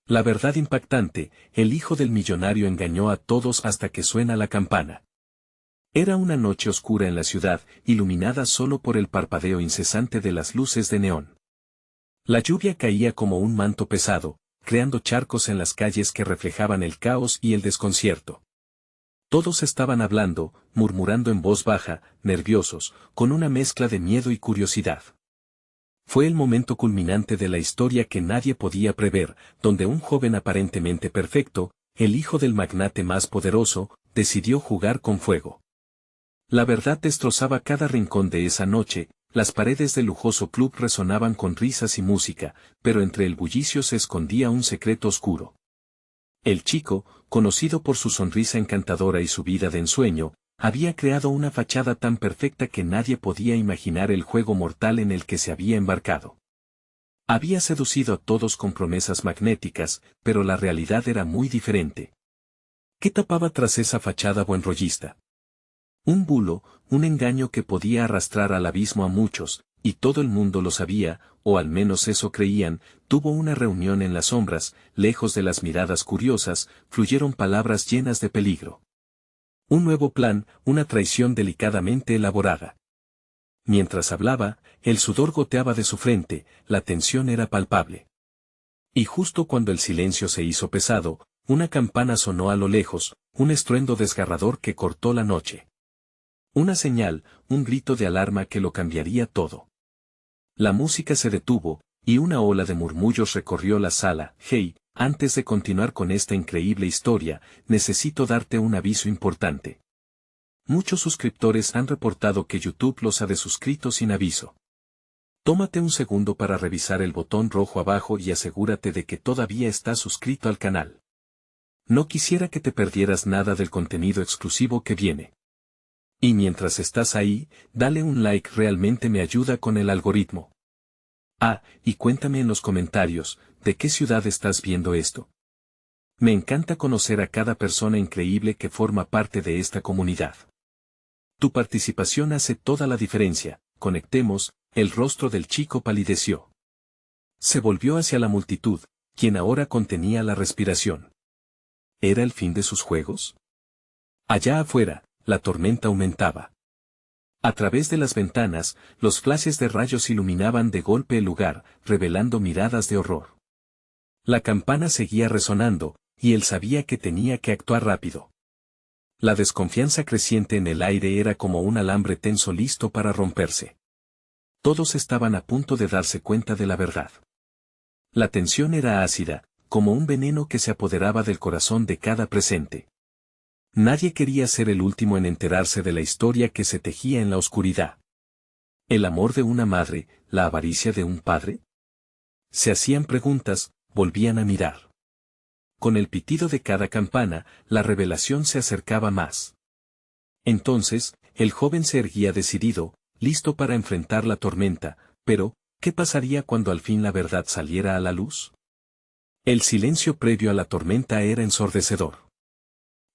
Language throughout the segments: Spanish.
La verdad impactante, el hijo del millonario engañó a todos hasta que suena la campana. Era una noche oscura en la ciudad, iluminada solo por el parpadeo incesante de las luces de neón. La lluvia caía como un manto pesado, creando charcos en las calles que reflejaban el caos y el desconcierto. Todos estaban hablando, murmurando en voz baja, nerviosos, con una mezcla de miedo y curiosidad. Fue el momento culminante de la historia que nadie podía prever, donde un joven aparentemente perfecto, el hijo del magnate más poderoso, decidió jugar con fuego. La verdad destrozaba cada rincón de esa noche, las paredes del lujoso club resonaban con risas y música, pero entre el bullicio se escondía un secreto oscuro. El chico, conocido por su sonrisa encantadora y su vida de ensueño, había creado una fachada tan perfecta que nadie podía imaginar el juego mortal en el que se había embarcado. Había seducido a todos con promesas magnéticas, pero la realidad era muy diferente. ¿Qué tapaba tras esa fachada buenrollista? Un bulo, un engaño que podía arrastrar al abismo a muchos, y todo el mundo lo sabía, o al menos eso creían. Tuvo una reunión en las sombras, lejos de las miradas curiosas, fluyeron palabras llenas de peligro. Un nuevo plan, una traición delicadamente elaborada. Mientras hablaba, el sudor goteaba de su frente, la tensión era palpable. Y justo cuando el silencio se hizo pesado, una campana sonó a lo lejos, un estruendo desgarrador que cortó la noche. Una señal, un grito de alarma que lo cambiaría todo. La música se detuvo, y una ola de murmullos recorrió la sala. Hey, antes de continuar con esta increíble historia, necesito darte un aviso importante. Muchos suscriptores han reportado que YouTube los ha desuscrito sin aviso. Tómate un segundo para revisar el botón rojo abajo y asegúrate de que todavía estás suscrito al canal. No quisiera que te perdieras nada del contenido exclusivo que viene. Y mientras estás ahí, dale un like, realmente me ayuda con el algoritmo. Ah, y cuéntame en los comentarios, ¿de qué ciudad estás viendo esto? Me encanta conocer a cada persona increíble que forma parte de esta comunidad. Tu participación hace toda la diferencia. Conectemos. El rostro del chico palideció. Se volvió hacia la multitud, quien ahora contenía la respiración. ¿Era el fin de sus juegos? Allá afuera, la tormenta aumentaba. A través de las ventanas, los flashes de rayos iluminaban de golpe el lugar, revelando miradas de horror. La campana seguía resonando, y él sabía que tenía que actuar rápido. La desconfianza creciente en el aire era como un alambre tenso listo para romperse. Todos estaban a punto de darse cuenta de la verdad. La tensión era ácida, como un veneno que se apoderaba del corazón de cada presente. Nadie quería ser el último en enterarse de la historia que se tejía en la oscuridad. ¿El amor de una madre, la avaricia de un padre? Se hacían preguntas, volvían a mirar. Con el pitido de cada campana, la revelación se acercaba más. Entonces, el joven se erguía decidido, listo para enfrentar la tormenta, pero, ¿qué pasaría cuando al fin la verdad saliera a la luz? El silencio previo a la tormenta era ensordecedor.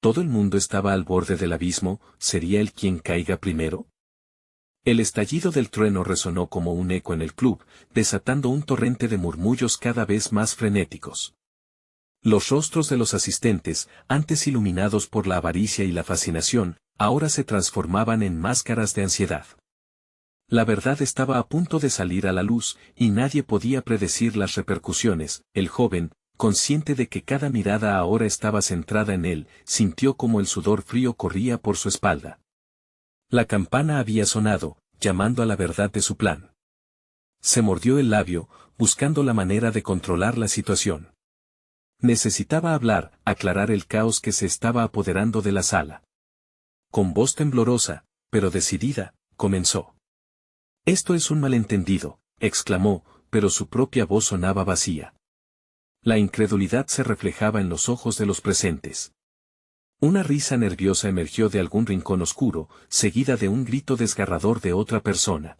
Todo el mundo estaba al borde del abismo. ¿Sería él quien caiga primero? El estallido del trueno resonó como un eco en el club, desatando un torrente de murmullos cada vez más frenéticos. Los rostros de los asistentes, antes iluminados por la avaricia y la fascinación, ahora se transformaban en máscaras de ansiedad. La verdad estaba a punto de salir a la luz, y nadie podía predecir las repercusiones. El joven, consciente de que cada mirada ahora estaba centrada en él, sintió como el sudor frío corría por su espalda. La campana había sonado, llamando a la verdad de su plan. Se mordió el labio, buscando la manera de controlar la situación. Necesitaba hablar, aclarar el caos que se estaba apoderando de la sala. Con voz temblorosa, pero decidida, comenzó. «Esto es un malentendido», exclamó, pero su propia voz sonaba vacía. La incredulidad se reflejaba en los ojos de los presentes. Una risa nerviosa emergió de algún rincón oscuro, seguida de un grito desgarrador de otra persona.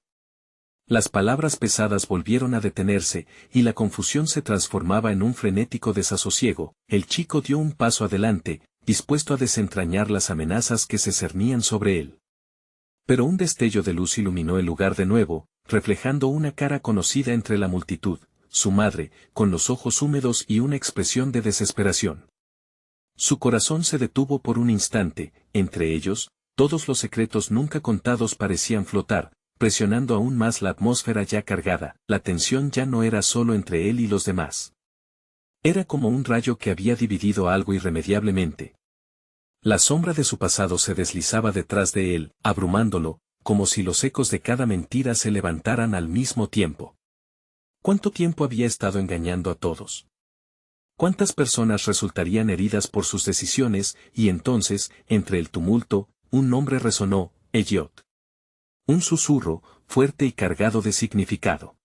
Las palabras pesadas volvieron a detenerse, y la confusión se transformaba en un frenético desasosiego. El chico dio un paso adelante, dispuesto a desentrañar las amenazas que se cernían sobre él. Pero un destello de luz iluminó el lugar de nuevo, reflejando una cara conocida entre la multitud. su madre, con los ojos húmedos y una expresión de desesperación. Su corazón se detuvo por un instante, entre ellos, todos los secretos nunca contados parecían flotar, presionando aún más la atmósfera ya cargada. La tensión ya no era solo entre él y los demás. Era como un rayo que había dividido algo irremediablemente. La sombra de su pasado se deslizaba detrás de él, abrumándolo, como si los ecos de cada mentira se levantaran al mismo tiempo. ¿Cuánto tiempo había estado engañando a todos? ¿Cuántas personas resultarían heridas por sus decisiones? Y entonces, entre el tumulto, un nombre resonó: Elliot. Un susurro, fuerte y cargado de significado.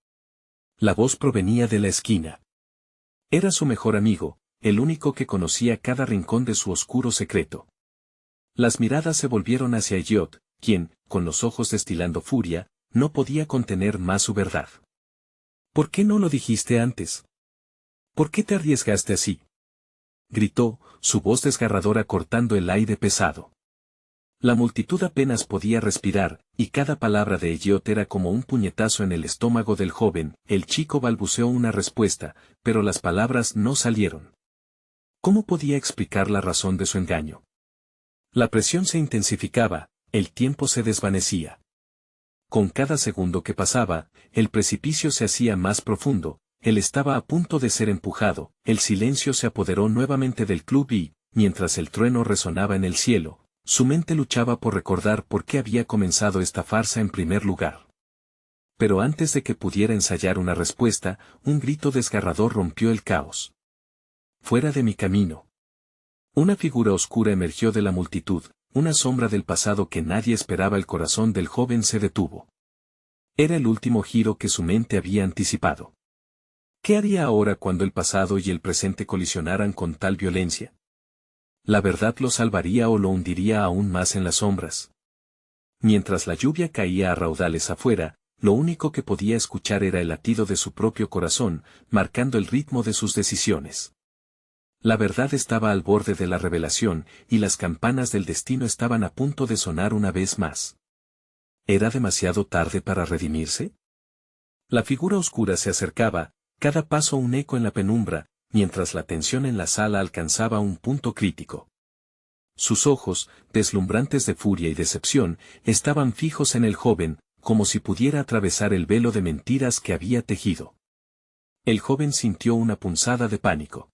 La voz provenía de la esquina. Era su mejor amigo, el único que conocía cada rincón de su oscuro secreto. Las miradas se volvieron hacia Elliot, quien, con los ojos destilando furia, no podía contener más su verdad. ¿Por qué no lo dijiste antes? ¿Por qué te arriesgaste así? Gritó, su voz desgarradora cortando el aire pesado. La multitud apenas podía respirar, y cada palabra de Elliot era como un puñetazo en el estómago del joven. El chico balbuceó una respuesta, pero las palabras no salieron. ¿Cómo podía explicar la razón de su engaño? La presión se intensificaba, el tiempo se desvanecía. Con cada segundo que pasaba, el precipicio se hacía más profundo, él estaba a punto de ser empujado. El silencio se apoderó nuevamente del club y, mientras el trueno resonaba en el cielo, su mente luchaba por recordar por qué había comenzado esta farsa en primer lugar. Pero antes de que pudiera ensayar una respuesta, un grito desgarrador rompió el caos. ¡Fuera de mi camino! Una figura oscura emergió de la multitud, una sombra del pasado que nadie esperaba. El corazón del joven se detuvo. Era el último giro que su mente había anticipado. ¿Qué haría ahora cuando el pasado y el presente colisionaran con tal violencia? ¿La verdad lo salvaría o lo hundiría aún más en las sombras? Mientras la lluvia caía a raudales afuera, lo único que podía escuchar era el latido de su propio corazón, marcando el ritmo de sus decisiones. La verdad estaba al borde de la revelación, y las campanas del destino estaban a punto de sonar una vez más. ¿Era demasiado tarde para redimirse? La figura oscura se acercaba, cada paso un eco en la penumbra, mientras la tensión en la sala alcanzaba un punto crítico. Sus ojos, deslumbrantes de furia y decepción, estaban fijos en el joven, como si pudiera atravesar el velo de mentiras que había tejido. El joven sintió una punzada de pánico.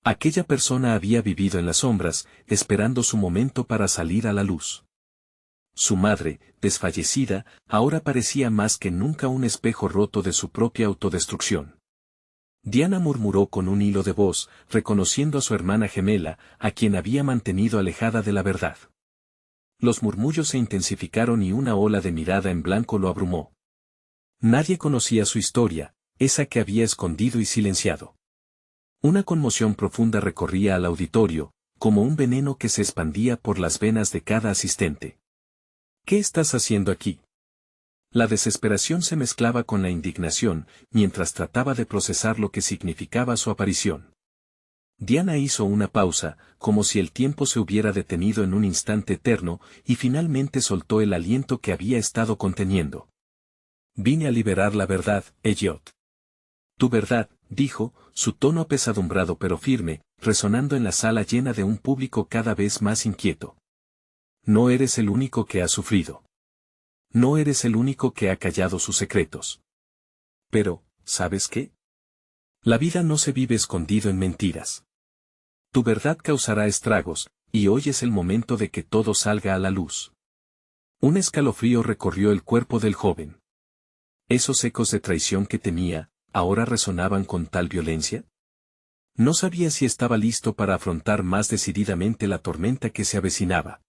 Aquella persona había vivido en las sombras, esperando su momento para salir a la luz. Su madre, desfallecida, ahora parecía más que nunca un espejo roto de su propia autodestrucción. Diana murmuró con un hilo de voz, reconociendo a su hermana gemela, a quien había mantenido alejada de la verdad. Los murmullos se intensificaron y una ola de mirada en blanco lo abrumó. Nadie conocía su historia, esa que había escondido y silenciado. Una conmoción profunda recorría al auditorio, como un veneno que se expandía por las venas de cada asistente. ¿Qué estás haciendo aquí? La desesperación se mezclaba con la indignación, mientras trataba de procesar lo que significaba su aparición. Diana hizo una pausa, como si el tiempo se hubiera detenido en un instante eterno, y finalmente soltó el aliento que había estado conteniendo. Vine a liberar la verdad, Elliot. Tu verdad, dijo, su tono apesadumbrado pero firme, resonando en la sala llena de un público cada vez más inquieto. No eres el único que ha sufrido. No eres el único que ha callado sus secretos. Pero, ¿sabes qué? La vida no se vive escondido en mentiras. Tu verdad causará estragos, y hoy es el momento de que todo salga a la luz. Un escalofrío recorrió el cuerpo del joven. Esos ecos de traición que temía, ¿ahora resonaban con tal violencia? No sabía si estaba listo para afrontar más decididamente la tormenta que se avecinaba.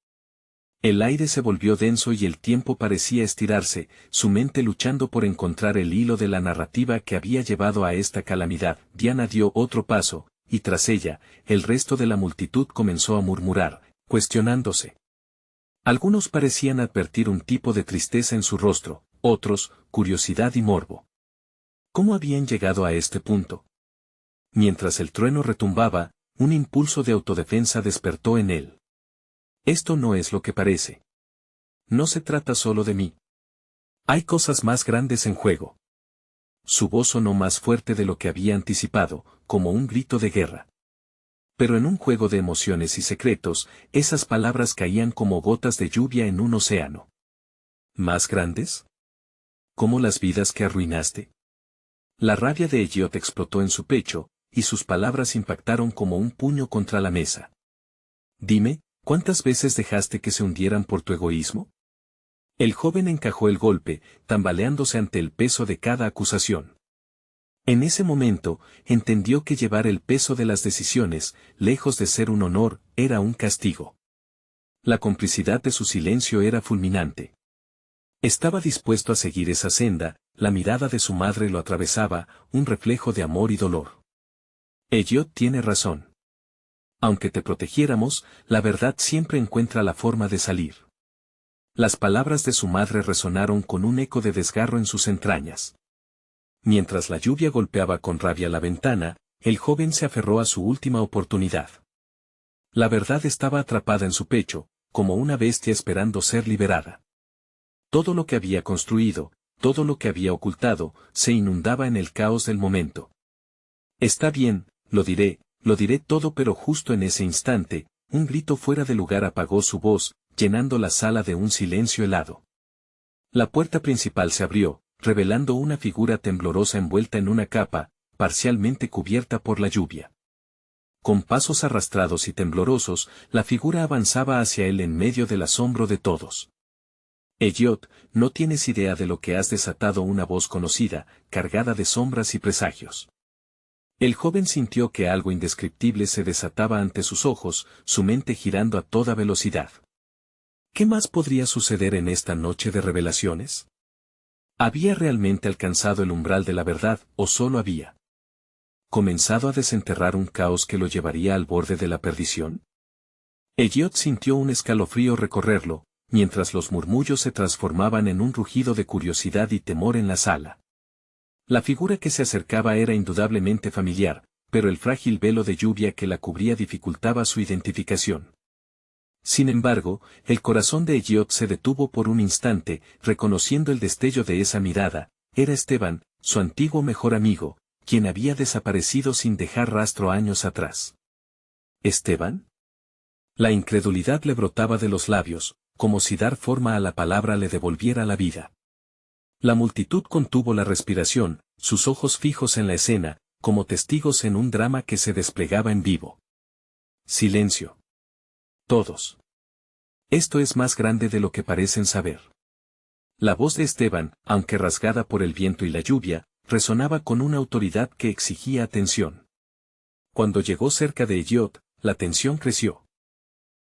El aire se volvió denso y el tiempo parecía estirarse, su mente luchando por encontrar el hilo de la narrativa que había llevado a esta calamidad. Diana dio otro paso, y tras ella, el resto de la multitud comenzó a murmurar, cuestionándose. Algunos parecían advertir un tipo de tristeza en su rostro, otros, curiosidad y morbo. ¿Cómo habían llegado a este punto? Mientras el trueno retumbaba, un impulso de autodefensa despertó en él. Esto no es lo que parece. No se trata solo de mí. Hay cosas más grandes en juego. Su voz sonó más fuerte de lo que había anticipado, como un grito de guerra. Pero en un juego de emociones y secretos, esas palabras caían como gotas de lluvia en un océano. ¿Más grandes? ¿Cómo las vidas que arruinaste? La rabia de Elliot explotó en su pecho, y sus palabras impactaron como un puño contra la mesa. Dime, ¿cuántas veces dejaste que se hundieran por tu egoísmo? El joven encajó el golpe, tambaleándose ante el peso de cada acusación. En ese momento, entendió que llevar el peso de las decisiones, lejos de ser un honor, era un castigo. La complicidad de su silencio era fulminante. Estaba dispuesto a seguir esa senda, la mirada de su madre lo atravesaba, un reflejo de amor y dolor. Elliot tiene razón. Aunque te protegiéramos, la verdad siempre encuentra la forma de salir. Las palabras de su madre resonaron con un eco de desgarro en sus entrañas. Mientras la lluvia golpeaba con rabia la ventana, el joven se aferró a su última oportunidad. La verdad estaba atrapada en su pecho, como una bestia esperando ser liberada. Todo lo que había construido, todo lo que había ocultado, se inundaba en el caos del momento. Está bien, lo diré todo, pero justo en ese instante, un grito fuera de lugar apagó su voz, llenando la sala de un silencio helado. La puerta principal se abrió, revelando una figura temblorosa envuelta en una capa, parcialmente cubierta por la lluvia. Con pasos arrastrados y temblorosos, la figura avanzaba hacia él en medio del asombro de todos. Elliot, no tienes idea de lo que has desatado, una voz conocida, cargada de sombras y presagios. El joven sintió que algo indescriptible se desataba ante sus ojos, su mente girando a toda velocidad. ¿Qué más podría suceder en esta noche de revelaciones? ¿Había realmente alcanzado el umbral de la verdad, o solo había comenzado a desenterrar un caos que lo llevaría al borde de la perdición? Elliot sintió un escalofrío recorrerlo, mientras los murmullos se transformaban en un rugido de curiosidad y temor en la sala. La figura que se acercaba era indudablemente familiar, pero el frágil velo de lluvia que la cubría dificultaba su identificación. Sin embargo, el corazón de Elliot se detuvo por un instante, reconociendo el destello de esa mirada. Era Esteban, su antiguo mejor amigo, quien había desaparecido sin dejar rastro años atrás. ¿Esteban? La incredulidad le brotaba de los labios, como si dar forma a la palabra le devolviera la vida. La multitud contuvo la respiración, sus ojos fijos en la escena, como testigos en un drama que se desplegaba en vivo. Silencio. Todos. Esto es más grande de lo que parecen saber. La voz de Esteban, aunque rasgada por el viento y la lluvia, resonaba con una autoridad que exigía atención. Cuando llegó cerca de Elliot, la tensión creció.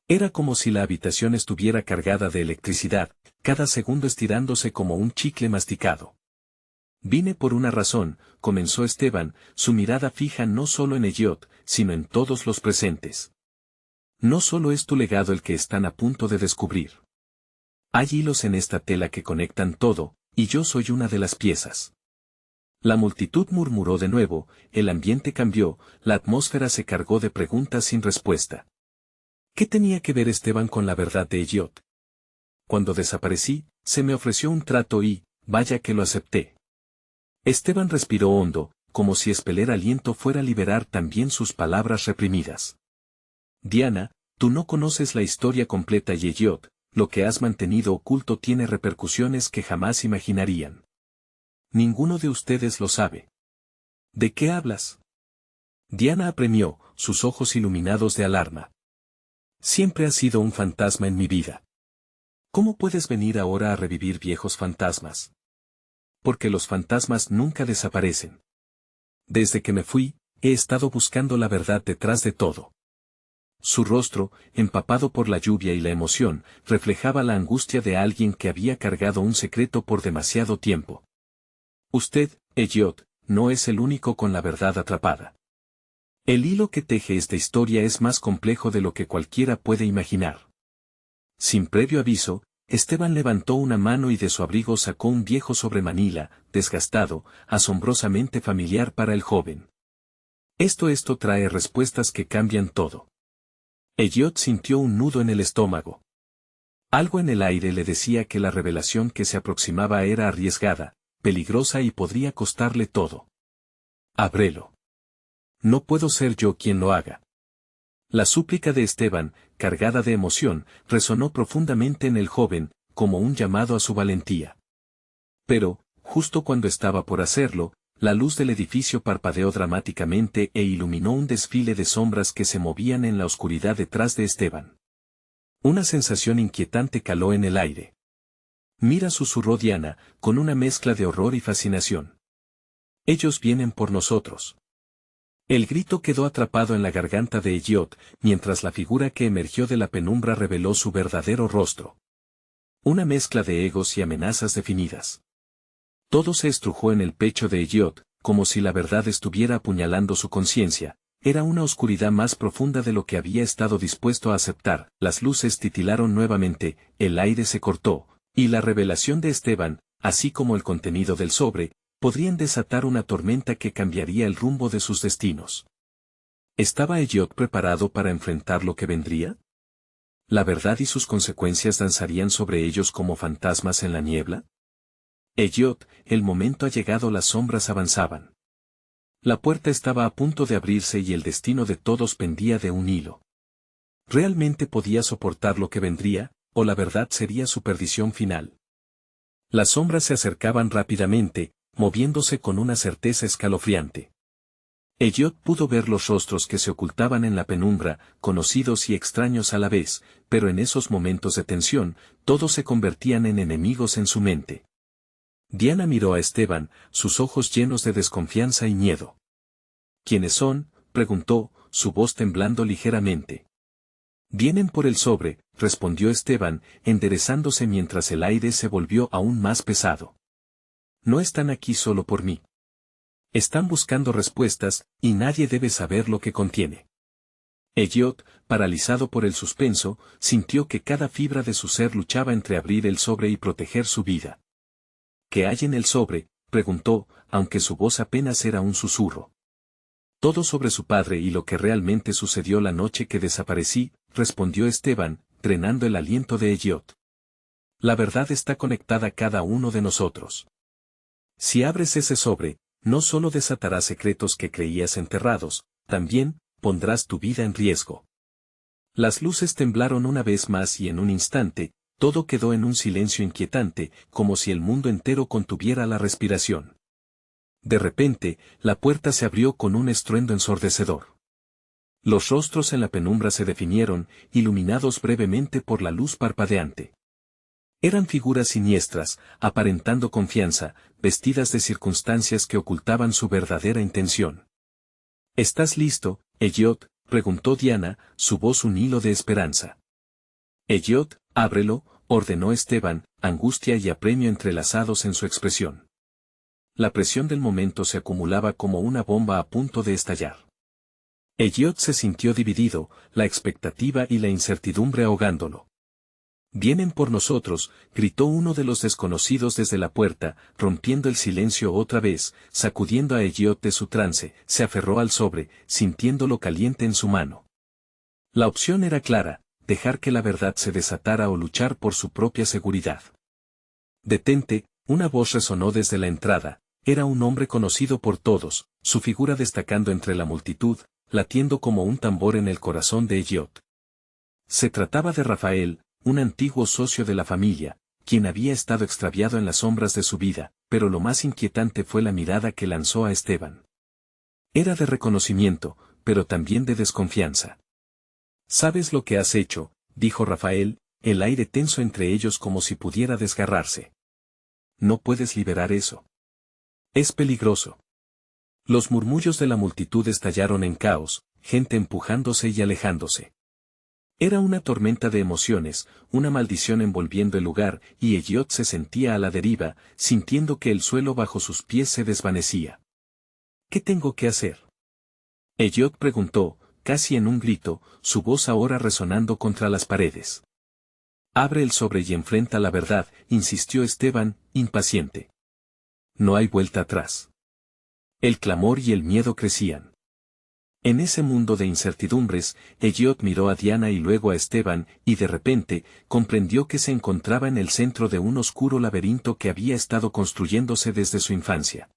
Era como si la habitación estuviera cargada de electricidad, cada segundo estirándose como un chicle masticado. Vine por una razón, comenzó Esteban, su mirada fija no solo en Elliot, sino en todos los presentes. No solo es tu legado el que están a punto de descubrir. Hay hilos en esta tela que conectan todo, y yo soy una de las piezas. La multitud murmuró de nuevo, el ambiente cambió, la atmósfera se cargó de preguntas sin respuesta. ¿Qué tenía que ver Esteban con la verdad de Elliot? Cuando desaparecí, se me ofreció un trato y, vaya que lo acepté. Esteban respiró hondo, como si expeler aliento fuera a liberar también sus palabras reprimidas. Diana, tú no conoces la historia completa y Elliot, lo que has mantenido oculto tiene repercusiones que jamás imaginarían. Ninguno de ustedes lo sabe. ¿De qué hablas? Diana apremió, sus ojos iluminados de alarma. Siempre has sido un fantasma en mi vida. ¿Cómo puedes venir ahora a revivir viejos fantasmas? Porque los fantasmas nunca desaparecen. Desde que me fui, he estado buscando la verdad detrás de todo. Su rostro, empapado por la lluvia y la emoción, reflejaba la angustia de alguien que había cargado un secreto por demasiado tiempo. Usted, Elliot, no es el único con la verdad atrapada. El hilo que teje esta historia es más complejo de lo que cualquiera puede imaginar. Sin previo aviso, Esteban levantó una mano y de su abrigo sacó un viejo sobremanila, desgastado, asombrosamente familiar para el joven. Esto trae respuestas que cambian todo. Elliot sintió un nudo en el estómago. Algo en el aire le decía que la revelación que se aproximaba era arriesgada, peligrosa y podría costarle todo. Ábrelo. No puedo ser yo quien lo haga. La súplica de Esteban, cargada de emoción, resonó profundamente en el joven, como un llamado a su valentía. Pero, justo cuando estaba por hacerlo, la luz del edificio parpadeó dramáticamente e iluminó un desfile de sombras que se movían en la oscuridad detrás de Esteban. Una sensación inquietante caló en el aire. Mira, susurró Diana, con una mezcla de horror y fascinación. Ellos vienen por nosotros. El grito quedó atrapado en la garganta de Elliot, mientras la figura que emergió de la penumbra reveló su verdadero rostro. Una mezcla de egos y amenazas definidas. Todo se estrujó en el pecho de Elliot, como si la verdad estuviera apuñalando su conciencia. Era una oscuridad más profunda de lo que había estado dispuesto a aceptar. Las luces titilaron nuevamente, el aire se cortó, y la revelación de Esteban, así como el contenido del sobre, podrían desatar una tormenta que cambiaría el rumbo de sus destinos. ¿Estaba Elliot preparado para enfrentar lo que vendría? ¿La verdad y sus consecuencias danzarían sobre ellos como fantasmas en la niebla? Elliot, el momento ha llegado, las sombras avanzaban. La puerta estaba a punto de abrirse y el destino de todos pendía de un hilo. ¿Realmente podía soportar lo que vendría, o la verdad sería su perdición final? Las sombras se acercaban rápidamente, moviéndose con una certeza escalofriante. Elliot pudo ver los rostros que se ocultaban en la penumbra, conocidos y extraños a la vez, pero en esos momentos de tensión, todos se convertían en enemigos en su mente. Diana miró a Esteban, sus ojos llenos de desconfianza y miedo. ¿Quiénes son?, preguntó, su voz temblando ligeramente. Vienen por el sobre, respondió Esteban, enderezándose mientras el aire se volvió aún más pesado. No están aquí solo por mí. Están buscando respuestas, y nadie debe saber lo que contiene. Elliot, paralizado por el suspenso, sintió que cada fibra de su ser luchaba entre abrir el sobre y proteger su vida. ¿Qué hay en el sobre?, preguntó, aunque su voz apenas era un susurro. Todo sobre su padre y lo que realmente sucedió la noche que desaparecí, respondió Esteban, drenando el aliento de Elliot. La verdad está conectada a cada uno de nosotros. Si abres ese sobre, no solo desatarás secretos que creías enterrados, también pondrás tu vida en riesgo. Las luces temblaron una vez más y en un instante, todo quedó en un silencio inquietante, como si el mundo entero contuviera la respiración. De repente, la puerta se abrió con un estruendo ensordecedor. Los rostros en la penumbra se definieron, iluminados brevemente por la luz parpadeante. Eran figuras siniestras, aparentando confianza, vestidas de circunstancias que ocultaban su verdadera intención. ¿Estás listo, Elliot?, preguntó Diana, su voz un hilo de esperanza. Elliot, ábrelo, ordenó Esteban, angustia y apremio entrelazados en su expresión. La presión del momento se acumulaba como una bomba a punto de estallar. Elliot se sintió dividido, la expectativa y la incertidumbre ahogándolo. «Vienen por nosotros», gritó uno de los desconocidos desde la puerta, rompiendo el silencio otra vez, sacudiendo a Elliot de su trance, se aferró al sobre, sintiéndolo caliente en su mano. La opción era clara, dejar que la verdad se desatara o luchar por su propia seguridad. «Detente», una voz resonó desde la entrada, era un hombre conocido por todos, su figura destacando entre la multitud, latiendo como un tambor en el corazón de Elliot. Se trataba de Rafael, un antiguo socio de la familia, quien había estado extraviado en las sombras de su vida, pero lo más inquietante fue la mirada que lanzó a Esteban. Era de reconocimiento, pero también de desconfianza. «¿Sabes lo que has hecho?», dijo Rafael, el aire tenso entre ellos como si pudiera desgarrarse. «No puedes liberar eso. Es peligroso». Los murmullos de la multitud estallaron en caos, gente empujándose y alejándose. Era una tormenta de emociones, una maldición envolviendo el lugar, y Elliot se sentía a la deriva, sintiendo que el suelo bajo sus pies se desvanecía. «¿Qué tengo que hacer?», Elliot preguntó, casi en un grito, su voz ahora resonando contra las paredes. «Abre el sobre y enfrenta la verdad», insistió Esteban, impaciente. «No hay vuelta atrás». El clamor y el miedo crecían. En ese mundo de incertidumbres, Elliot miró a Diana y luego a Esteban, y de repente, comprendió que se encontraba en el centro de un oscuro laberinto que había estado construyéndose desde su infancia.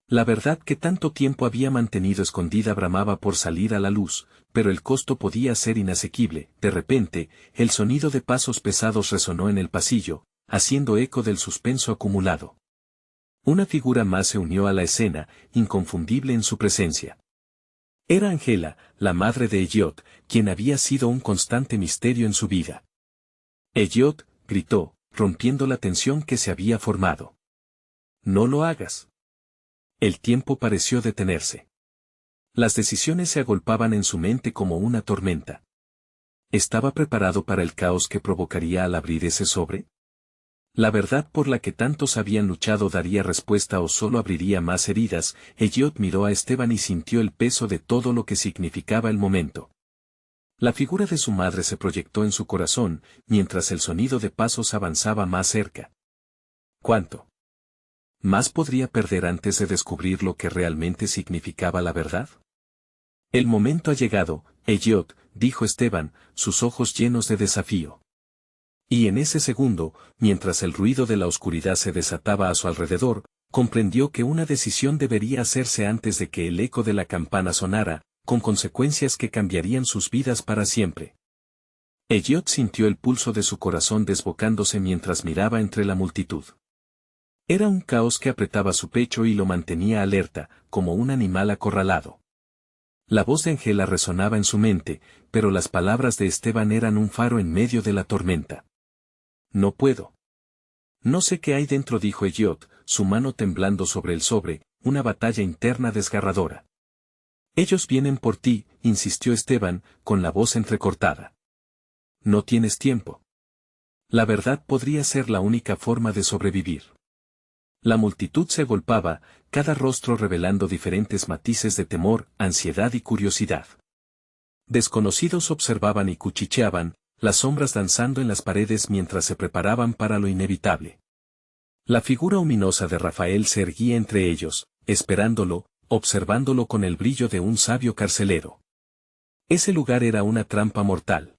La verdad que tanto tiempo había mantenido escondida bramaba por salir a la luz, pero el costo podía ser inasequible. De repente, el sonido de pasos pesados resonó en el pasillo, haciendo eco del suspenso acumulado. Una figura más se unió a la escena, inconfundible en su presencia. Era Angela, la madre de Elliot, quien había sido un constante misterio en su vida. Elliot, gritó, rompiendo la tensión que se había formado. No lo hagas. El tiempo pareció detenerse. Las decisiones se agolpaban en su mente como una tormenta. ¿Estaba preparado para el caos que provocaría al abrir ese sobre? ¿La verdad por la que tantos habían luchado daría respuesta o solo abriría más heridas? Elliot miró a Esteban y sintió el peso de todo lo que significaba el momento. La figura de su madre se proyectó en su corazón, mientras el sonido de pasos avanzaba más cerca. ¿Cuánto más podría perder antes de descubrir lo que realmente significaba la verdad? El momento ha llegado, Elliot, dijo Esteban, sus ojos llenos de desafío. Y en ese segundo, mientras el ruido de la oscuridad se desataba a su alrededor, comprendió que una decisión debería hacerse antes de que el eco de la campana sonara, con consecuencias que cambiarían sus vidas para siempre. Elliot sintió el pulso de su corazón desbocándose mientras miraba entre la multitud. Era un caos que apretaba su pecho y lo mantenía alerta, como un animal acorralado. La voz de Angela resonaba en su mente, pero las palabras de Esteban eran un faro en medio de la tormenta. No puedo. No sé qué hay dentro, dijo Elliot, su mano temblando sobre el sobre, una batalla interna desgarradora. Ellos vienen por ti, insistió Esteban, con la voz entrecortada. No tienes tiempo. La verdad podría ser la única forma de sobrevivir. La multitud se agolpaba, cada rostro revelando diferentes matices de temor, ansiedad y curiosidad. Desconocidos observaban y cuchicheaban, las sombras danzando en las paredes mientras se preparaban para lo inevitable. La figura ominosa de Rafael se erguía entre ellos, esperándolo, observándolo con el brillo de un sabio carcelero. Ese lugar era una trampa mortal.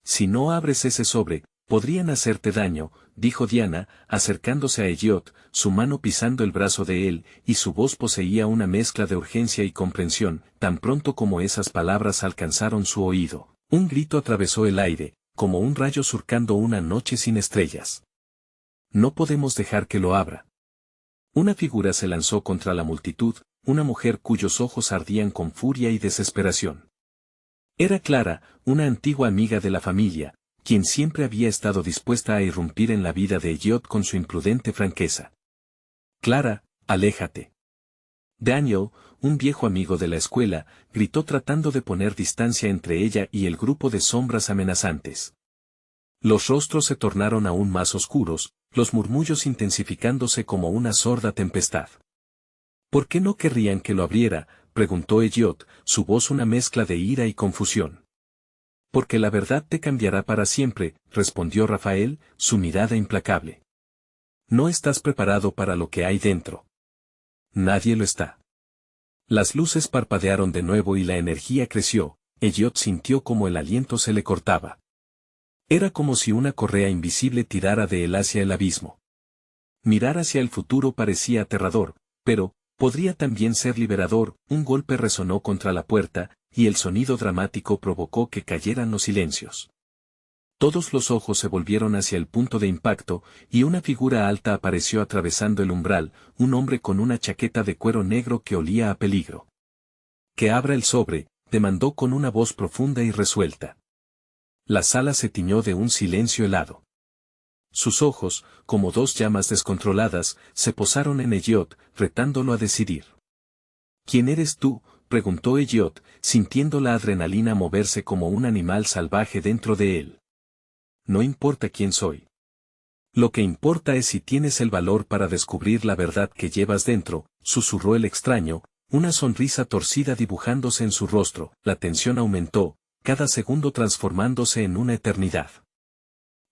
Si no abres ese sobre, podrían hacerte daño, dijo Diana, acercándose a Elliot, su mano pisando el brazo de él, y su voz poseía una mezcla de urgencia y comprensión. Tan pronto como esas palabras alcanzaron su oído, un grito atravesó el aire, como un rayo surcando una noche sin estrellas. No podemos dejar que lo abra. Una figura se lanzó contra la multitud, una mujer cuyos ojos ardían con furia y desesperación. Era Clara, una antigua amiga de la familia, quien siempre había estado dispuesta a irrumpir en la vida de Elliot con su imprudente franqueza. Clara, aléjate. Daniel, un viejo amigo de la escuela, gritó tratando de poner distancia entre ella y el grupo de sombras amenazantes. Los rostros se tornaron aún más oscuros, los murmullos intensificándose como una sorda tempestad. ¿Por qué no querrían que lo abriera?, preguntó Elliot, su voz una mezcla de ira y confusión. Porque la verdad te cambiará para siempre, respondió Rafael, su mirada implacable. No estás preparado para lo que hay dentro. Nadie lo está. Las luces parpadearon de nuevo y la energía creció. Elliot sintió como el aliento se le cortaba. Era como si una correa invisible tirara de él hacia el abismo. Mirar hacia el futuro parecía aterrador, pero podría también ser liberador. Un golpe resonó contra la puerta, y el sonido dramático provocó que cayeran los silencios. Todos los ojos se volvieron hacia el punto de impacto, y una figura alta apareció atravesando el umbral, un hombre con una chaqueta de cuero negro que olía a peligro. «Que abra el sobre», demandó con una voz profunda y resuelta. La sala se tiñó de un silencio helado. Sus ojos, como dos llamas descontroladas, se posaron en Elliot, retándolo a decidir. «¿Quién eres tú?», preguntó Elliot, sintiendo la adrenalina moverse como un animal salvaje dentro de él. «No importa quién soy. Lo que importa es si tienes el valor para descubrir la verdad que llevas dentro», susurró el extraño, una sonrisa torcida dibujándose en su rostro. La tensión aumentó, cada segundo transformándose en una eternidad.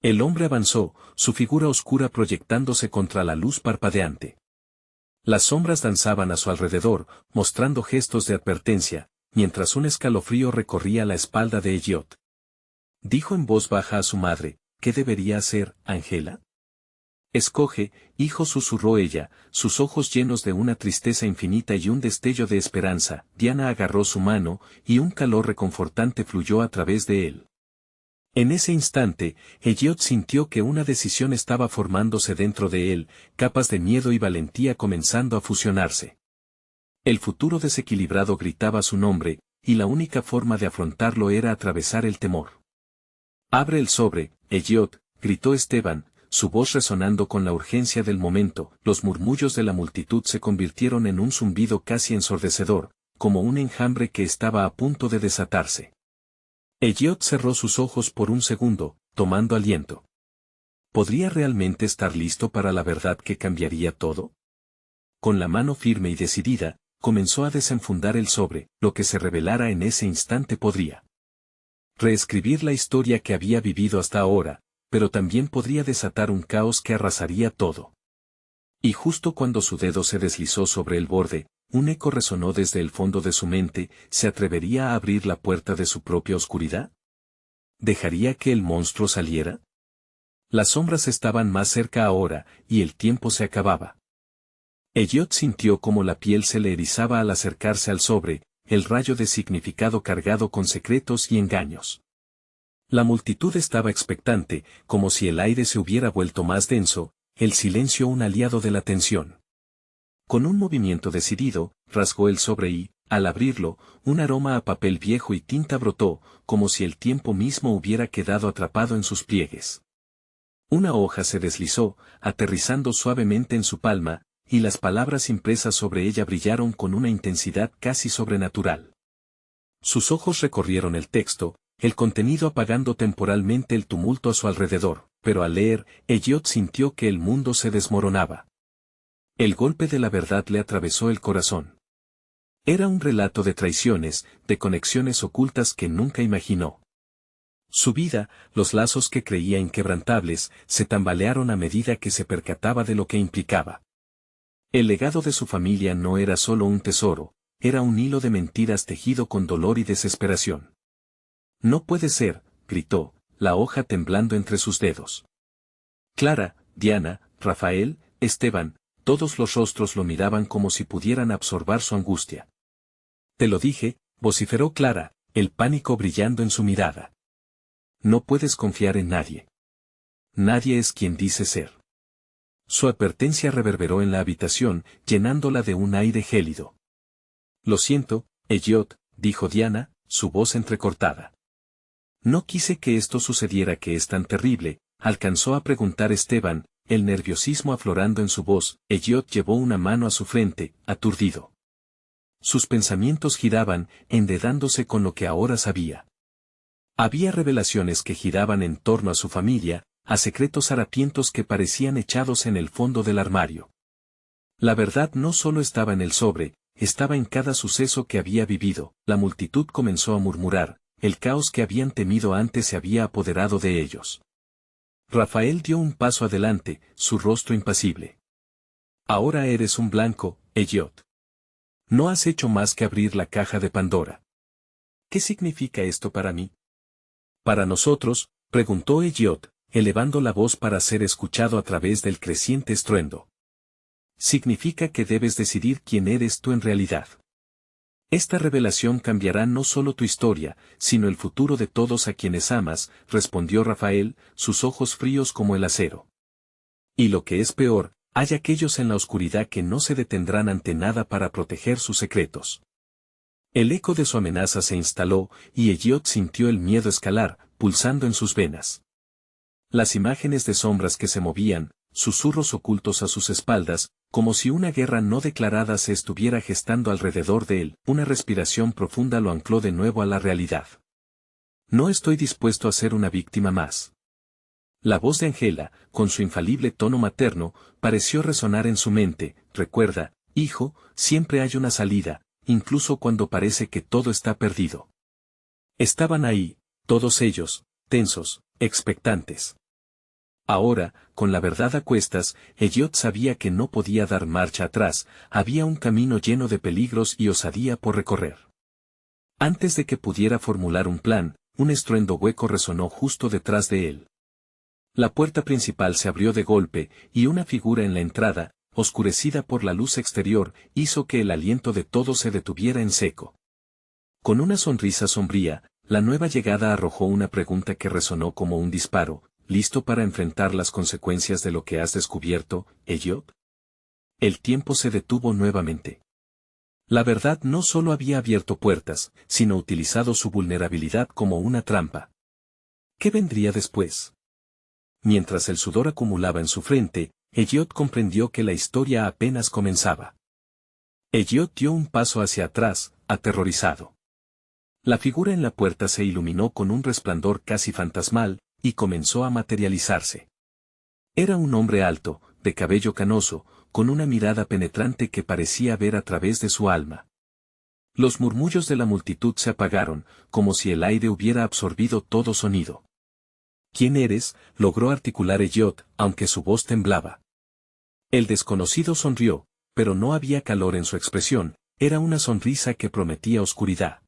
El hombre avanzó, su figura oscura proyectándose contra la luz parpadeante. Las sombras danzaban a su alrededor, mostrando gestos de advertencia, mientras un escalofrío recorría la espalda de Elliot. Dijo en voz baja a su madre, ¿qué debería hacer, Angela? Escoge, hijo, susurró ella, sus ojos llenos de una tristeza infinita y un destello de esperanza. Diana agarró su mano, y un calor reconfortante fluyó a través de él. En ese instante, Elliot sintió que una decisión estaba formándose dentro de él, capas de miedo y valentía comenzando a fusionarse. El futuro desequilibrado gritaba su nombre, y la única forma de afrontarlo era atravesar el temor. Abre el sobre, Elliot, gritó Esteban, su voz resonando con la urgencia del momento. Los murmullos de la multitud se convirtieron en un zumbido casi ensordecedor, como un enjambre que estaba a punto de desatarse. Elliot cerró sus ojos por un segundo, tomando aliento. ¿Podría realmente estar listo para la verdad que cambiaría todo? Con la mano firme y decidida, comenzó a desenfundar el sobre. Lo que se revelara en ese instante podría reescribir la historia que había vivido hasta ahora, pero también podría desatar un caos que arrasaría todo. Y justo cuando su dedo se deslizó sobre el borde, un eco resonó desde el fondo de su mente. ¿Se atrevería a abrir la puerta de su propia oscuridad? ¿Dejaría que el monstruo saliera? Las sombras estaban más cerca ahora, y el tiempo se acababa. Elliot sintió como la piel se le erizaba al acercarse al sobre, el rayo de significado cargado con secretos y engaños. La multitud estaba expectante, como si el aire se hubiera vuelto más denso, el silencio un aliado de la tensión. Con un movimiento decidido, rasgó el sobre y, al abrirlo, un aroma a papel viejo y tinta brotó, como si el tiempo mismo hubiera quedado atrapado en sus pliegues. Una hoja se deslizó, aterrizando suavemente en su palma, y las palabras impresas sobre ella brillaron con una intensidad casi sobrenatural. Sus ojos recorrieron el texto, el contenido apagando temporalmente el tumulto a su alrededor, pero al leer, Elliot sintió que el mundo se desmoronaba. El golpe de la verdad le atravesó el corazón. Era un relato de traiciones, de conexiones ocultas que nunca imaginó. Su vida, los lazos que creía inquebrantables, se tambalearon a medida que se percataba de lo que implicaba. El legado de su familia no era solo un tesoro, era un hilo de mentiras tejido con dolor y desesperación. No puede ser, gritó, la hoja temblando entre sus dedos. Clara, Diana, Rafael, Esteban, todos los rostros lo miraban como si pudieran absorber su angustia. Te lo dije, vociferó Clara, el pánico brillando en su mirada. No puedes confiar en nadie. Nadie es quien dice ser. Su advertencia reverberó en la habitación, llenándola de un aire gélido. Lo siento, Elliot, dijo Diana, su voz entrecortada. No quise que esto sucediera. ¿Qué es tan terrible?, alcanzó a preguntar Esteban, el nerviosismo aflorando en su voz. Elliot llevó una mano a su frente, aturdido. Sus pensamientos giraban, enredándose con lo que ahora sabía. Había revelaciones que giraban en torno a su familia, a secretos harapientos que parecían echados en el fondo del armario. La verdad no solo estaba en el sobre, estaba en cada suceso que había vivido. La multitud comenzó a murmurar, el caos que habían temido antes se había apoderado de ellos. Rafael dio un paso adelante, su rostro impasible. Ahora eres un blanco, Elliot. No has hecho más que abrir la caja de Pandora. ¿Qué significa esto para mí? Para nosotros, preguntó Elliot, elevando la voz para ser escuchado a través del creciente estruendo. Significa que debes decidir quién eres tú en realidad. Esta revelación cambiará no solo tu historia, sino el futuro de todos a quienes amas, respondió Rafael, sus ojos fríos como el acero. Y lo que es peor, hay aquellos en la oscuridad que no se detendrán ante nada para proteger sus secretos. El eco de su amenaza se instaló, y Elliot sintió el miedo escalar, pulsando en sus venas. Las imágenes de sombras que se movían, susurros ocultos a sus espaldas, como si una guerra no declarada se estuviera gestando alrededor de él. Una respiración profunda lo ancló de nuevo a la realidad. No estoy dispuesto a ser una víctima más. La voz de Angela, con su infalible tono materno, pareció resonar en su mente. Recuerda, hijo, siempre hay una salida, incluso cuando parece que todo está perdido. Estaban ahí, todos ellos, tensos, expectantes. Ahora, con la verdad a cuestas, Elliot sabía que no podía dar marcha atrás, había un camino lleno de peligros y osadía por recorrer. Antes de que pudiera formular un plan, un estruendo hueco resonó justo detrás de él. La puerta principal se abrió de golpe, y una figura en la entrada, oscurecida por la luz exterior, hizo que el aliento de todos se detuviera en seco. Con una sonrisa sombría, la nueva llegada arrojó una pregunta que resonó como un disparo: ¿listo para enfrentar las consecuencias de lo que has descubierto, Elliot? El tiempo se detuvo nuevamente. La verdad no solo había abierto puertas, sino utilizado su vulnerabilidad como una trampa. ¿Qué vendría después? Mientras el sudor acumulaba en su frente, Elliot comprendió que la historia apenas comenzaba. Elliot dio un paso hacia atrás, aterrorizado. La figura en la puerta se iluminó con un resplandor casi fantasmal, y comenzó a materializarse. Era un hombre alto, de cabello canoso, con una mirada penetrante que parecía ver a través de su alma. Los murmullos de la multitud se apagaron, como si el aire hubiera absorbido todo sonido. ¿Quién eres?, logró articular Elliot, aunque su voz temblaba. El desconocido sonrió, pero no había calor en su expresión, era una sonrisa que prometía oscuridad.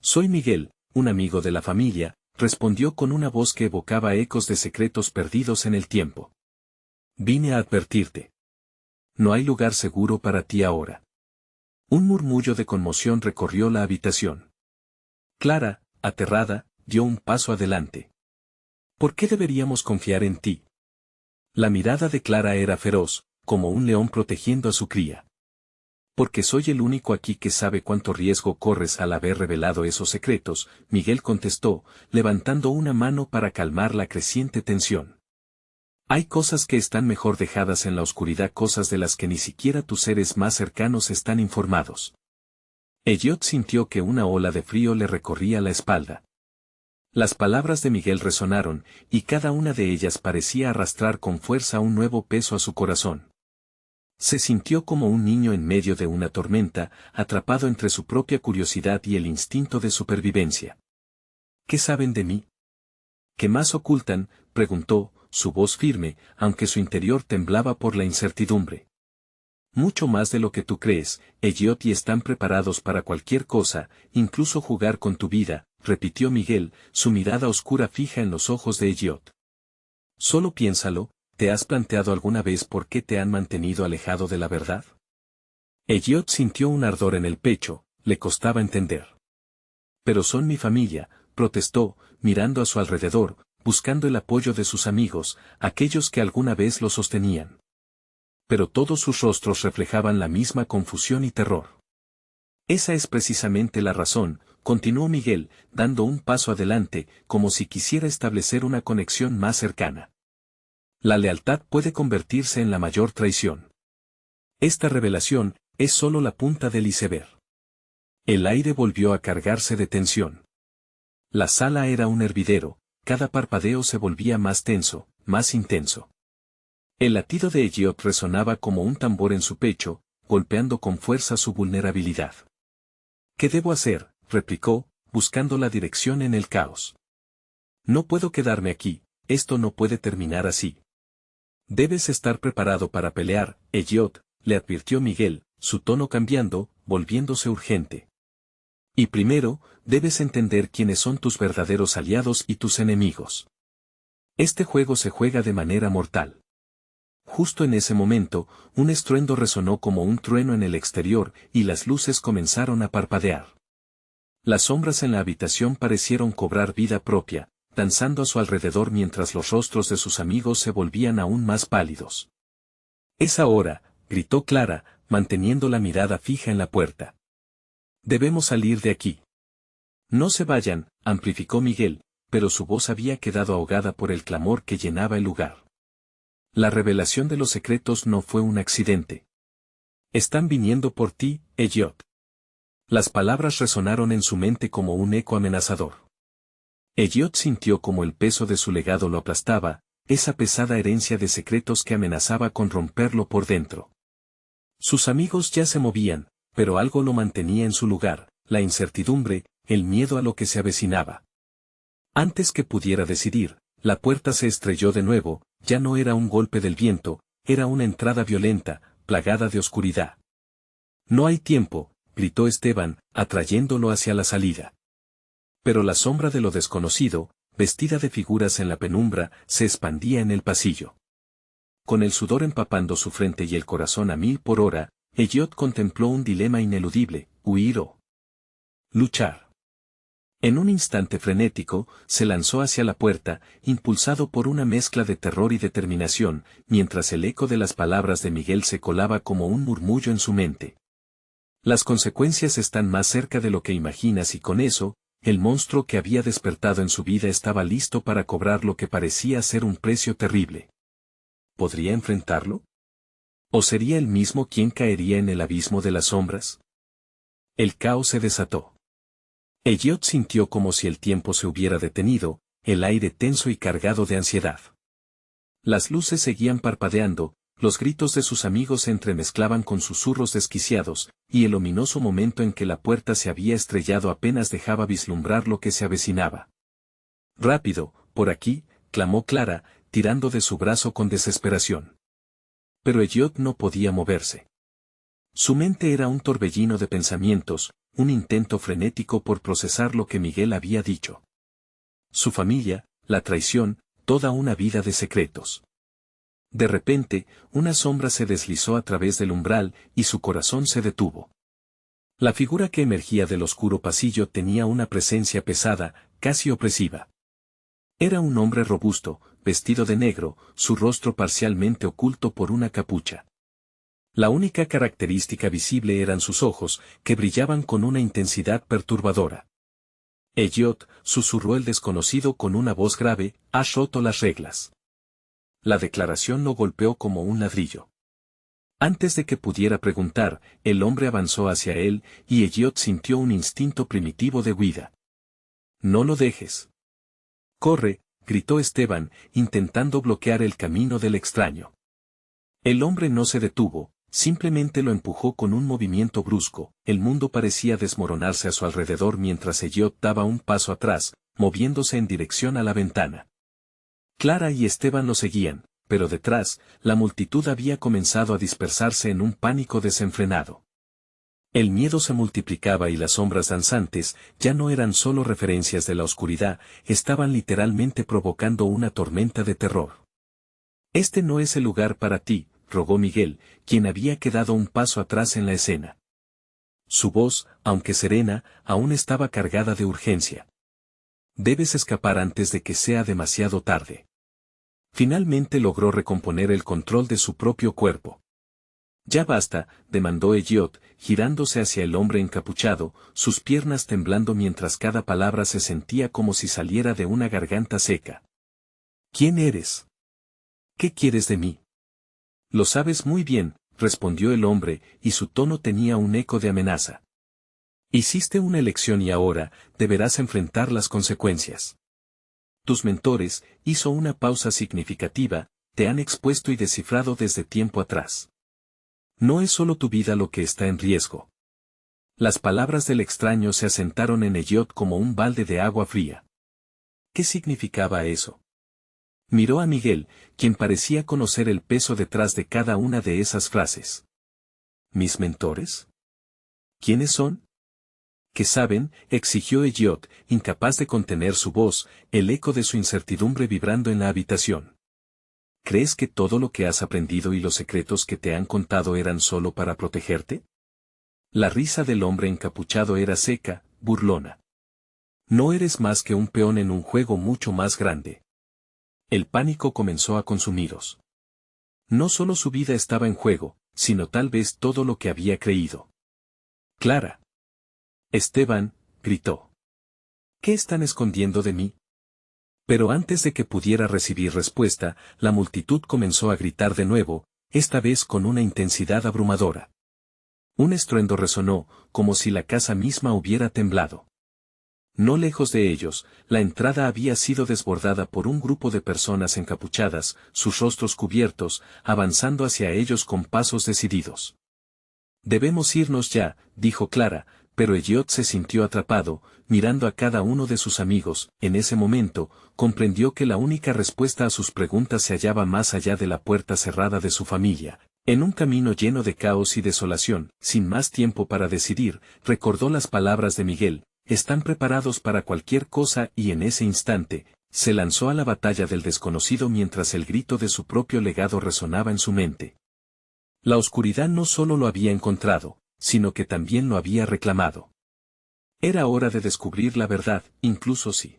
Soy Miguel, un amigo de la familia, respondió con una voz que evocaba ecos de secretos perdidos en el tiempo. Vine a advertirte. No hay lugar seguro para ti ahora. Un murmullo de conmoción recorrió la habitación. Clara, aterrada, dio un paso adelante. ¿Por qué deberíamos confiar en ti? La mirada de Clara era feroz, como un león protegiendo a su cría. Porque soy el único aquí que sabe cuánto riesgo corres al haber revelado esos secretos, Miguel contestó, levantando una mano para calmar la creciente tensión. Hay cosas que están mejor dejadas en la oscuridad, cosas de las que ni siquiera tus seres más cercanos están informados. Elliot sintió que una ola de frío le recorría la espalda. Las palabras de Miguel resonaron, y cada una de ellas parecía arrastrar con fuerza un nuevo peso a su corazón. Se sintió como un niño en medio de una tormenta, atrapado entre su propia curiosidad y el instinto de supervivencia. ¿Qué saben de mí? ¿Qué más ocultan?, preguntó, su voz firme, aunque su interior temblaba por la incertidumbre. Mucho más de lo que tú crees, Elliot, y están preparados para cualquier cosa, incluso jugar con tu vida, repitió Miguel, su mirada oscura fija en los ojos de Elliot. Solo piénsalo, ¿te has planteado alguna vez por qué te han mantenido alejado de la verdad? Elliot sintió un ardor en el pecho, le costaba entender. Pero son mi familia, protestó, mirando a su alrededor, buscando el apoyo de sus amigos, aquellos que alguna vez lo sostenían. Pero todos sus rostros reflejaban la misma confusión y terror. Esa es precisamente la razón, continuó Miguel, dando un paso adelante, como si quisiera establecer una conexión más cercana. La lealtad puede convertirse en la mayor traición. Esta revelación es solo la punta del iceberg. El aire volvió a cargarse de tensión. La sala era un hervidero, cada parpadeo se volvía más tenso, más intenso. El latido de Elliot resonaba como un tambor en su pecho, golpeando con fuerza su vulnerabilidad. ¿Qué debo hacer?, replicó, buscando la dirección en el caos. No puedo quedarme aquí, esto no puede terminar así. Debes estar preparado para pelear, Elliot, le advirtió Miguel, su tono cambiando, volviéndose urgente. Y primero, debes entender quiénes son tus verdaderos aliados y tus enemigos. Este juego se juega de manera mortal. Justo en ese momento, un estruendo resonó como un trueno en el exterior, y las luces comenzaron a parpadear. Las sombras en la habitación parecieron cobrar vida propia, danzando a su alrededor mientras los rostros de sus amigos se volvían aún más pálidos. «Es ahora», gritó Clara, manteniendo la mirada fija en la puerta. «Debemos salir de aquí». «No se vayan», amplificó Miguel, pero su voz había quedado ahogada por el clamor que llenaba el lugar. La revelación de los secretos no fue un accidente. «Están viniendo por ti, Elliot». Las palabras resonaron en su mente como un eco amenazador. Elliot sintió como el peso de su legado lo aplastaba, esa pesada herencia de secretos que amenazaba con romperlo por dentro. Sus amigos ya se movían, pero algo lo mantenía en su lugar, la incertidumbre, el miedo a lo que se avecinaba. Antes que pudiera decidir, la puerta se estrelló de nuevo, ya no era un golpe del viento, era una entrada violenta, plagada de oscuridad. «No hay tiempo», gritó Esteban, atrayéndolo hacia la salida. Pero la sombra de lo desconocido, vestida de figuras en la penumbra, se expandía en el pasillo. Con el sudor empapando su frente y el corazón a 1000 por hora, Elliot contempló un dilema ineludible: huir o luchar. En un instante frenético, se lanzó hacia la puerta, impulsado por una mezcla de terror y determinación, mientras el eco de las palabras de Miguel se colaba como un murmullo en su mente. Las consecuencias están más cerca de lo que imaginas, y con eso, el monstruo que había despertado en su vida estaba listo para cobrar lo que parecía ser un precio terrible. ¿Podría enfrentarlo? ¿O sería él mismo quien caería en el abismo de las sombras? El caos se desató. Elliot sintió como si el tiempo se hubiera detenido, el aire tenso y cargado de ansiedad. Las luces seguían parpadeando, los gritos de sus amigos se entremezclaban con susurros desquiciados, y el ominoso momento en que la puerta se había estrellado apenas dejaba vislumbrar lo que se avecinaba. «Rápido, por aquí», clamó Clara, tirando de su brazo con desesperación. Pero Elliot no podía moverse. Su mente era un torbellino de pensamientos, un intento frenético por procesar lo que Miguel había dicho. Su familia, la traición, toda una vida de secretos. De repente, una sombra se deslizó a través del umbral, y su corazón se detuvo. La figura que emergía del oscuro pasillo tenía una presencia pesada, casi opresiva. Era un hombre robusto, vestido de negro, su rostro parcialmente oculto por una capucha. La única característica visible eran sus ojos, que brillaban con una intensidad perturbadora. «Elliot», susurró el desconocido con una voz grave, «has roto las reglas». La declaración lo golpeó como un ladrillo. Antes de que pudiera preguntar, el hombre avanzó hacia él, y Elliot sintió un instinto primitivo de huida. «No lo dejes». «Corre», gritó Esteban, intentando bloquear el camino del extraño. El hombre no se detuvo, simplemente lo empujó con un movimiento brusco. El mundo parecía desmoronarse a su alrededor mientras Elliot daba un paso atrás, moviéndose en dirección a la ventana. Clara y Esteban lo seguían, pero detrás, la multitud había comenzado a dispersarse en un pánico desenfrenado. El miedo se multiplicaba y las sombras danzantes ya no eran solo referencias de la oscuridad, estaban literalmente provocando una tormenta de terror. «Este no es el lugar para ti», rogó Miguel, quien había quedado un paso atrás en la escena. Su voz, aunque serena, aún estaba cargada de urgencia. «Debes escapar antes de que sea demasiado tarde». Finalmente logró recomponer el control de su propio cuerpo. «Ya basta», demandó Elliot, girándose hacia el hombre encapuchado, sus piernas temblando mientras cada palabra se sentía como si saliera de una garganta seca. «¿Quién eres? ¿Qué quieres de mí?» «Lo sabes muy bien», respondió el hombre, y su tono tenía un eco de amenaza. «Hiciste una elección y ahora, deberás enfrentar las consecuencias. Tus mentores», hizo una pausa significativa, «te han expuesto y descifrado desde tiempo atrás. No es solo tu vida lo que está en riesgo». Las palabras del extraño se asentaron en Elliot como un balde de agua fría. ¿Qué significaba eso? Miró a Miguel, quien parecía conocer el peso detrás de cada una de esas frases. ¿Mis mentores? ¿Quiénes son? ¿Qué saben?, exigió Elliot, incapaz de contener su voz, el eco de su incertidumbre vibrando en la habitación. ¿Crees que todo lo que has aprendido y los secretos que te han contado eran solo para protegerte? La risa del hombre encapuchado era seca, burlona. No eres más que un peón en un juego mucho más grande. El pánico comenzó a consumiros. No solo su vida estaba en juego, sino tal vez todo lo que había creído. «Clara». «Esteban», gritó. «¿Qué están escondiendo de mí?» Pero antes de que pudiera recibir respuesta, la multitud comenzó a gritar de nuevo, esta vez con una intensidad abrumadora. Un estruendo resonó, como si la casa misma hubiera temblado. No lejos de ellos, la entrada había sido desbordada por un grupo de personas encapuchadas, sus rostros cubiertos, avanzando hacia ellos con pasos decididos. «Debemos irnos ya», dijo Clara, pero Elliot se sintió atrapado, mirando a cada uno de sus amigos. En ese momento, comprendió que la única respuesta a sus preguntas se hallaba más allá de la puerta cerrada de su familia. En un camino lleno de caos y desolación, sin más tiempo para decidir, recordó las palabras de Miguel: están preparados para cualquier cosa, y en ese instante, se lanzó a la batalla del desconocido mientras el grito de su propio legado resonaba en su mente. La oscuridad no solo lo había encontrado, sino que también lo había reclamado. Era hora de descubrir la verdad, incluso si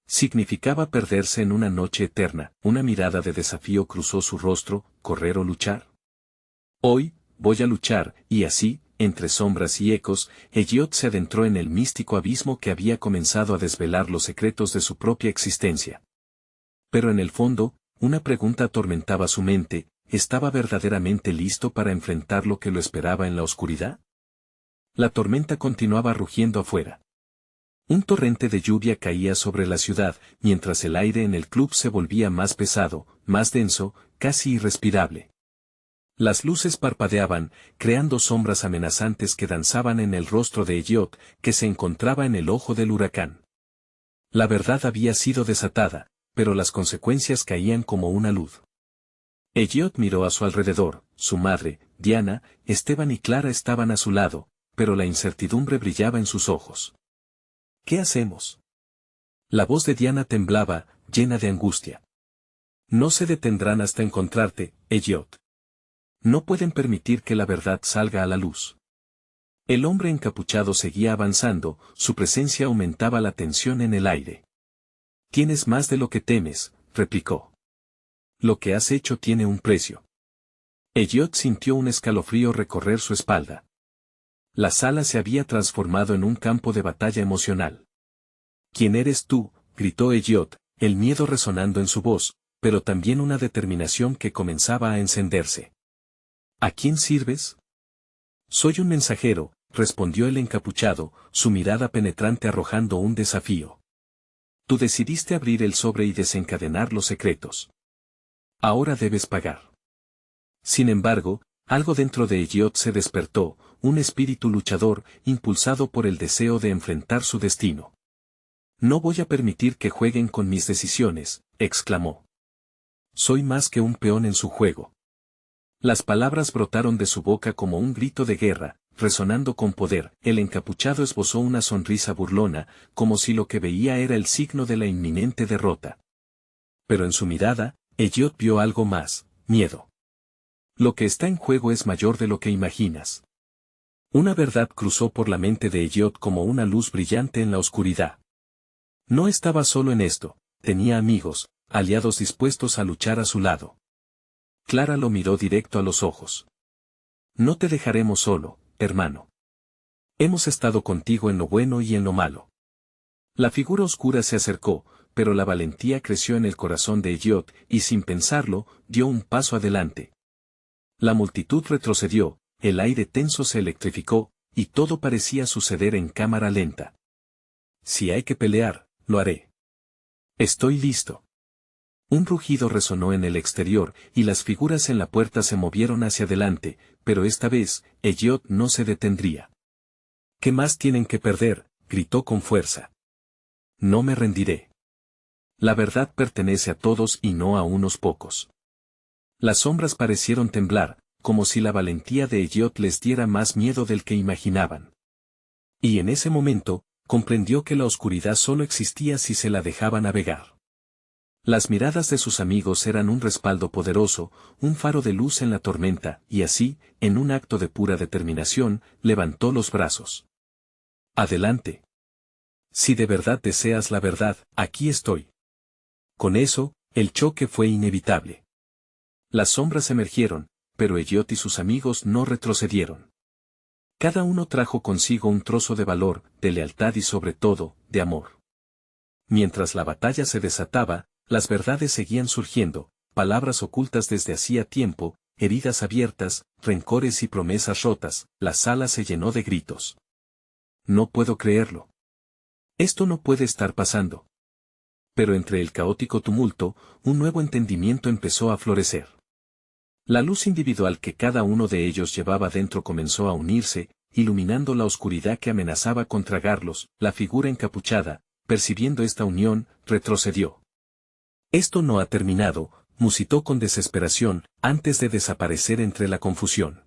significaba perderse en una noche eterna. Una mirada de desafío cruzó su rostro: ¿correr o luchar? Hoy, voy a luchar, y así, entre sombras y ecos, Elliot se adentró en el místico abismo que había comenzado a desvelar los secretos de su propia existencia. Pero en el fondo, una pregunta atormentaba su mente: ¿estaba verdaderamente listo para enfrentar lo que lo esperaba en la oscuridad? La tormenta continuaba rugiendo afuera. Un torrente de lluvia caía sobre la ciudad, mientras el aire en el club se volvía más pesado, más denso, casi irrespirable. Las luces parpadeaban, creando sombras amenazantes que danzaban en el rostro de Elliot, que se encontraba en el ojo del huracán. La verdad había sido desatada, pero las consecuencias caían como una luz. Elliot miró a su alrededor: su madre, Diana, Esteban y Clara estaban a su lado, pero la incertidumbre brillaba en sus ojos. ¿Qué hacemos? La voz de Diana temblaba, llena de angustia. No se detendrán hasta encontrarte, Elliot. No pueden permitir que la verdad salga a la luz. El hombre encapuchado seguía avanzando, su presencia aumentaba la tensión en el aire. Tienes más de lo que temes, replicó. Lo que has hecho tiene un precio. Elliot sintió un escalofrío recorrer su espalda. La sala se había transformado en un campo de batalla emocional. ¿Quién eres tú?, gritó Elliot, el miedo resonando en su voz, pero también una determinación que comenzaba a encenderse. ¿A quién sirves? Soy un mensajero, respondió el encapuchado, su mirada penetrante arrojando un desafío. Tú decidiste abrir el sobre y desencadenar los secretos. Ahora debes pagar. Sin embargo, algo dentro de Elliot se despertó, un espíritu luchador, impulsado por el deseo de enfrentar su destino. No voy a permitir que jueguen con mis decisiones, exclamó. Soy más que un peón en su juego. Las palabras brotaron de su boca como un grito de guerra, resonando con poder. El encapuchado esbozó una sonrisa burlona, como si lo que veía era el signo de la inminente derrota. Pero en su mirada, Elliot vio algo más: miedo. Lo que está en juego es mayor de lo que imaginas. Una verdad cruzó por la mente de Elliot como una luz brillante en la oscuridad. No estaba solo en esto, tenía amigos, aliados dispuestos a luchar a su lado. Clara lo miró directo a los ojos. No te dejaremos solo, hermano. Hemos estado contigo en lo bueno y en lo malo. La figura oscura se acercó, pero la valentía creció en el corazón de Elliot, y sin pensarlo, dio un paso adelante. La multitud retrocedió, el aire tenso se electrificó, y todo parecía suceder en cámara lenta. Si hay que pelear, lo haré. Estoy listo. Un rugido resonó en el exterior, y las figuras en la puerta se movieron hacia adelante, pero esta vez, Elliot no se detendría. ¿Qué más tienen que perder?, gritó con fuerza. No me rendiré. La verdad pertenece a todos y no a unos pocos. Las sombras parecieron temblar, como si la valentía de Elliot les diera más miedo del que imaginaban. Y en ese momento, comprendió que la oscuridad solo existía si se la dejaba navegar. Las miradas de sus amigos eran un respaldo poderoso, un faro de luz en la tormenta, y así, en un acto de pura determinación, levantó los brazos. Adelante. Si de verdad deseas la verdad, aquí estoy. Con eso, el choque fue inevitable. Las sombras emergieron, pero Elliot y sus amigos no retrocedieron. Cada uno trajo consigo un trozo de valor, de lealtad y sobre todo, de amor. Mientras la batalla se desataba, las verdades seguían surgiendo, palabras ocultas desde hacía tiempo, heridas abiertas, rencores y promesas rotas. La sala se llenó de gritos. No puedo creerlo. Esto no puede estar pasando. Pero entre el caótico tumulto, un nuevo entendimiento empezó a florecer. La luz individual que cada uno de ellos llevaba dentro comenzó a unirse, iluminando la oscuridad que amenazaba con tragarlos. La figura encapuchada, percibiendo esta unión, retrocedió. Esto no ha terminado, musitó con desesperación, antes de desaparecer entre la confusión.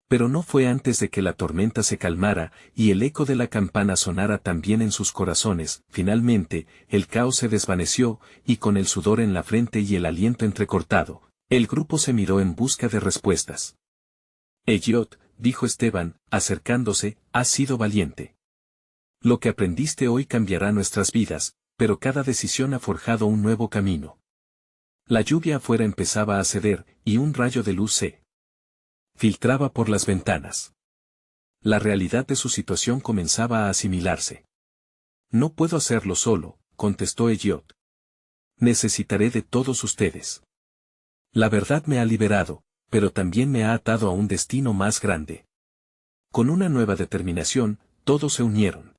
Pero no fue antes de que la tormenta se calmara y el eco de la campana sonara también en sus corazones. Finalmente, el caos se desvaneció, y con el sudor en la frente y el aliento entrecortado, el grupo se miró en busca de respuestas. Elliot, dijo Esteban, acercándose, has sido valiente. Lo que aprendiste hoy cambiará nuestras vidas, pero cada decisión ha forjado un nuevo camino. La lluvia afuera empezaba a ceder, y un rayo de luz se filtraba por las ventanas. La realidad de su situación comenzaba a asimilarse. No puedo hacerlo solo, contestó Elliot. Necesitaré de todos ustedes. La verdad me ha liberado, pero también me ha atado a un destino más grande. Con una nueva determinación, todos se unieron.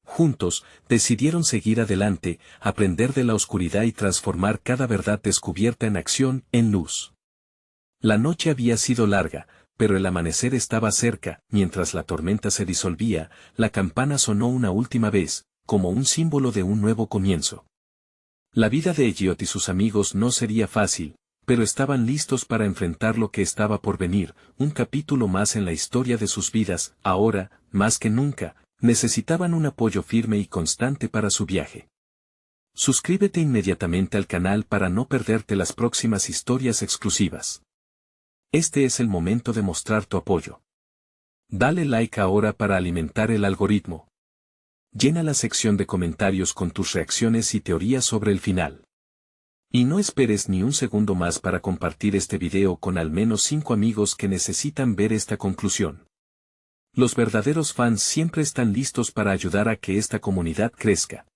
Juntos, decidieron seguir adelante, aprender de la oscuridad y transformar cada verdad descubierta en acción, en luz. La noche había sido larga, pero el amanecer estaba cerca. Mientras la tormenta se disolvía, la campana sonó una última vez, como un símbolo de un nuevo comienzo. La vida de Elliot y sus amigos no sería fácil, pero estaban listos para enfrentar lo que estaba por venir, un capítulo más en la historia de sus vidas. Ahora, más que nunca, necesitaban un apoyo firme y constante para su viaje. Suscríbete inmediatamente al canal para no perderte las próximas historias exclusivas. Este es el momento de mostrar tu apoyo. Dale like ahora para alimentar el algoritmo. Llena la sección de comentarios con tus reacciones y teorías sobre el final. Y no esperes ni un segundo más para compartir este video con al menos 5 amigos que necesitan ver esta conclusión. Los verdaderos fans siempre están listos para ayudar a que esta comunidad crezca.